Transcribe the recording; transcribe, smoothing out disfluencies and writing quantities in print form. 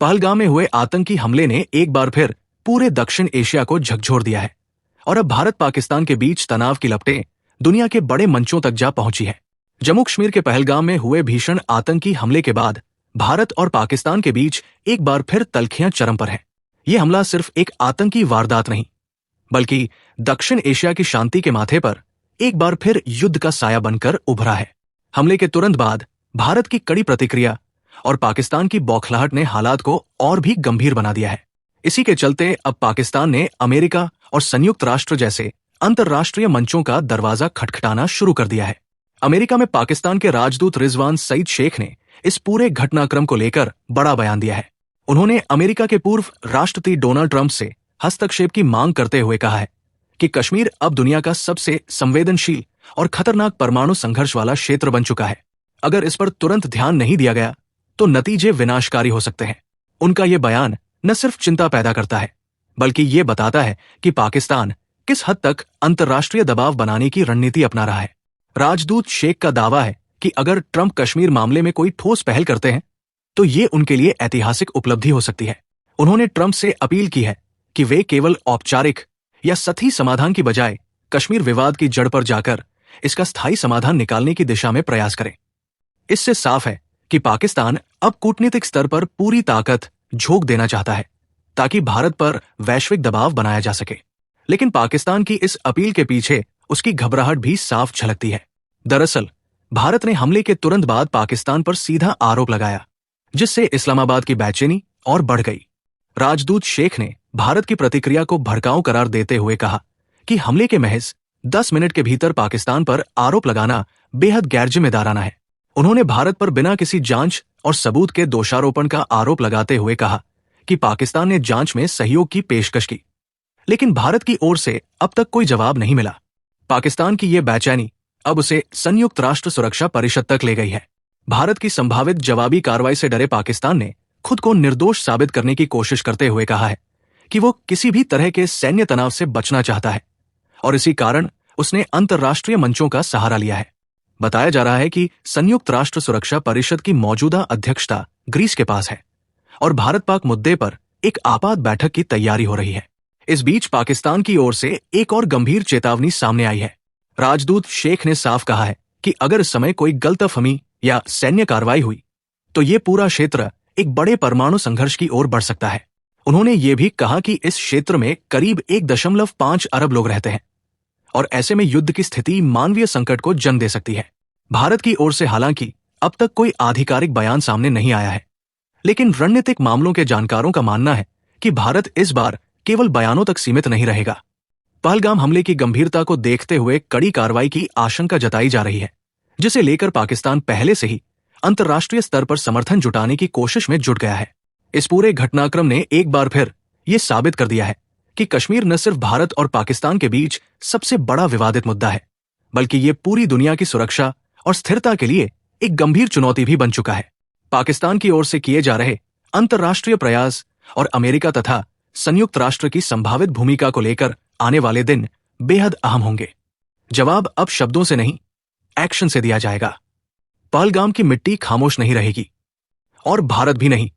पहलगाम में हुए आतंकी हमले ने एक बार फिर पूरे दक्षिण एशिया को झकझोर दिया है और अब भारत पाकिस्तान के बीच तनाव की लपटें दुनिया के बड़े मंचों तक जा पहुंची है। जम्मू कश्मीर के पहलगाम में हुए भीषण आतंकी हमले के बाद भारत और पाकिस्तान के बीच एक बार फिर तल्खियां चरम पर हैं। यह हमला सिर्फ एक आतंकी वारदात नहीं, बल्कि दक्षिण एशिया की शांति के माथे पर एक बार फिर युद्ध का साया बनकर उभरा है। हमले के तुरंत बाद भारत की कड़ी प्रतिक्रिया और पाकिस्तान की बौखलाहट ने हालात को और भी गंभीर बना दिया है। इसी के चलते अब पाकिस्तान ने अमेरिका और संयुक्त राष्ट्र जैसे अंतर्राष्ट्रीय मंचों का दरवाजा खटखटाना शुरू कर दिया है। अमेरिका में पाकिस्तान के राजदूत रिजवान सईद शेख ने इस पूरे घटनाक्रम को लेकर बड़ा बयान दिया है। उन्होंने अमेरिका के पूर्व राष्ट्रपति डोनाल्ड ट्रंप से हस्तक्षेप की मांग करते हुए कहा है कि कश्मीर अब दुनिया का सबसे संवेदनशील और खतरनाक परमाणु संघर्ष वाला क्षेत्र बन चुका है। अगर इस पर तुरंत ध्यान नहीं दिया गया तो नतीजे विनाशकारी हो सकते हैं। उनका यह बयान न सिर्फ चिंता पैदा करता है, बल्कि ये बताता है कि पाकिस्तान किस हद तक अंतर्राष्ट्रीय दबाव बनाने की रणनीति अपना रहा है। राजदूत शेख का दावा है कि अगर ट्रंप कश्मीर मामले में कोई ठोस पहल करते हैं तो ये उनके लिए ऐतिहासिक उपलब्धि हो सकती है। उन्होंने ट्रंप से अपील की है कि वे केवल औपचारिक या सतही समाधान की बजाय कश्मीर विवाद की जड़ पर जाकर इसका स्थायी समाधान निकालने की दिशा में प्रयास करें। इससे साफ है कि पाकिस्तान अब कूटनीतिक स्तर पर पूरी ताकत झोंक देना चाहता है ताकि भारत पर वैश्विक दबाव बनाया जा सके। लेकिन पाकिस्तान की इस अपील के पीछे उसकी घबराहट भी साफ झलकती है। दरअसल भारत ने हमले के तुरंत बाद पाकिस्तान पर सीधा आरोप लगाया, जिससे इस्लामाबाद की बेचैनी और बढ़ गई। राजदूत शेख ने भारत की प्रतिक्रिया को भड़काऊ करार देते हुए कहा कि हमले के महज 10 मिनट के भीतर पाकिस्तान पर आरोप लगाना बेहद गैरजिम्मेदाराना है। उन्होंने भारत पर बिना किसी जांच और सबूत के दोषारोपण का आरोप लगाते हुए कहा कि पाकिस्तान ने जांच में सहयोग की पेशकश की, लेकिन भारत की ओर से अब तक कोई जवाब नहीं मिला। पाकिस्तान की यह बेचैनी अब उसे संयुक्त राष्ट्र सुरक्षा परिषद तक ले गई है। भारत की संभावित जवाबी कार्रवाई से डरे पाकिस्तान ने खुद को निर्दोष साबित करने की कोशिश करते हुए कहा है कि वो किसी भी तरह के सैन्य तनाव से बचना चाहता है और इसी कारण उसने अंतर्राष्ट्रीय मंचों का सहारा लिया है। बताया जा रहा है कि संयुक्त राष्ट्र सुरक्षा परिषद की मौजूदा अध्यक्षता ग्रीस के पास है और भारत पाक मुद्दे पर एक आपात बैठक की तैयारी हो रही है। इस बीच पाकिस्तान की ओर से एक और गंभीर चेतावनी सामने आई है। राजदूत शेख ने साफ कहा है कि अगर इस समय कोई गलतफहमी या सैन्य कार्रवाई हुई तो ये पूरा क्षेत्र एक बड़े परमाणु संघर्ष की ओर बढ़ सकता है। उन्होंने ये भी कहा कि इस क्षेत्र में करीब 1.5 अरब लोग रहते हैं और ऐसे में युद्ध की स्थिति मानवीय संकट को जन्म दे सकती है। भारत की ओर से हालांकि अब तक कोई आधिकारिक बयान सामने नहीं आया है, लेकिन रणनीतिक मामलों के जानकारों का मानना है कि भारत इस बार केवल बयानों तक सीमित नहीं रहेगा। पहलगाम हमले की गंभीरता को देखते हुए कड़ी कार्रवाई की आशंका जताई जा रही है, जिसे लेकर पाकिस्तान पहले से ही अंतर्राष्ट्रीय स्तर पर समर्थन जुटाने की कोशिश में जुट गया है। इस पूरे घटनाक्रम ने एक बार फिर ये साबित कर दिया है कि कश्मीर न सिर्फ भारत और पाकिस्तान के बीच सबसे बड़ा विवादित मुद्दा है, बल्कि ये पूरी दुनिया की सुरक्षा और स्थिरता के लिए एक गंभीर चुनौती भी बन चुका है। पाकिस्तान की ओर से किए जा रहे अंतर्राष्ट्रीय प्रयास और अमेरिका तथा संयुक्त राष्ट्र की संभावित भूमिका को लेकर आने वाले दिन बेहद अहम होंगे। जवाब अब शब्दों से नहीं, एक्शन से दिया जाएगा। पहलगाम की मिट्टी खामोश नहीं रहेगी और भारत भी नहीं।